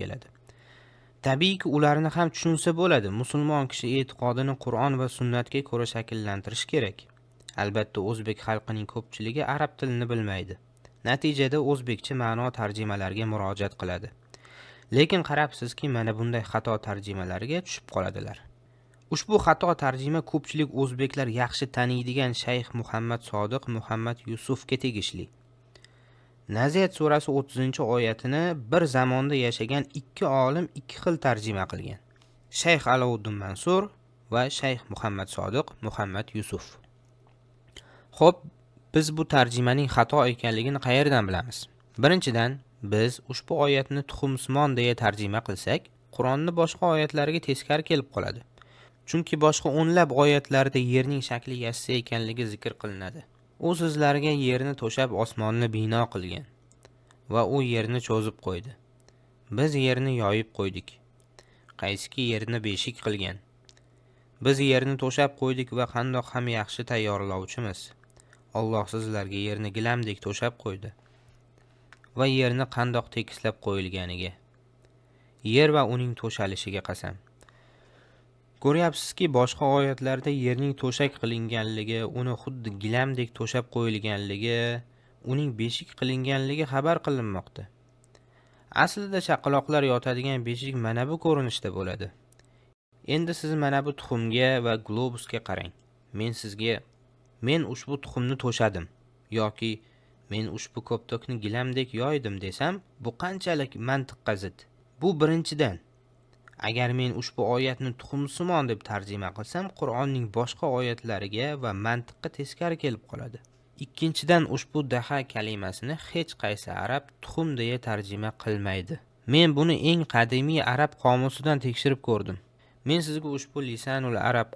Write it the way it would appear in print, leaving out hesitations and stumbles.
keladi. Tabiiyki ularni ham tushunsa bo'ladi. Musulmon kishi e'tiqodini Qur'on va sunnatga ko'ra shakllantirish kerak. Albatta o'zbek xalqining ko'pchiligi arab tilini bilmaydi. Natijada o'zbekcha ma'no tarjimalarga murojaat qiladi. Lekin qarabsizki, mana bunday xato tarjimalarga tushib qoladilar. Ushbu xato tarjima ko'pchilik o'zbeklar yaxshi taniydigan Shayx Muhammad Sodiq Muhammad Yusufga tegishli. Naziyat surasi 30-oyatini bir zamonda yashagan ikki olim ikki xil tarjima qilgan. Shayx Alovuddin Mansur va Shayx Muhammad Sodiq Muhammad Yusuf. Xo'p, biz bu tarjimaning xato ekanligini qayerdan bilamiz? Birinchidan, biz ushbu oyatni tuxumsimon deya tarjima qilsak, Qur'onni boshqa oyatlariga teskari kelib qoladi. Chunki boshqa o'nlab oyatlarda yerning shakli yassi ekanligi zikr qilinadi. U sizlarga yerni to'shab osmonni bino qilgan va u yerni cho'zib qo'ydi. Biz yerni yoyib qo'ydik. Qaysiki yerni beshik qilgan. Biz yerni to'shab qo'ydik va qandoq ham yaxshi tayyorlovchimiz. Alloh sizlarga yerni gilamdek to'shab qo'ydi va yerni qandoq tekislab qo'yilganiga, yer va uning to'shalishiga qasam. Ko'ryapsizki, boshqa oyatlarda yerning to'shak qilinganligi, uni xuddi gilamdek to'shab qo'yilganligi, uning beshik qilinganligi xabar qilinmoqda. Aslida chaqaloqlar yotadigan beshik mana bu ko'rinishda bo'ladi. Endi siz mana bu tuxumga va globusga qarang. Men ushbu tuxumni to'shadim yoki men ushbu koptokni gilamdek yoydim desam, bu qanchalik mantiqqa zid. Bu birinchidan. Agar men ushbu oyatni tuxumsimon deb tarjima qilsam, Qur'onning boshqa oyatlariga va mantiqqa teskari kelib qoladi. Ikkinchidan, ushbu daha kalimasini hech qaysi arab tuxum deya tarjima qilmaydi. Men buni eng qadimiy arab qomusidan tekshirib ko'rdim. Men sizga ushbu Lisanul Arab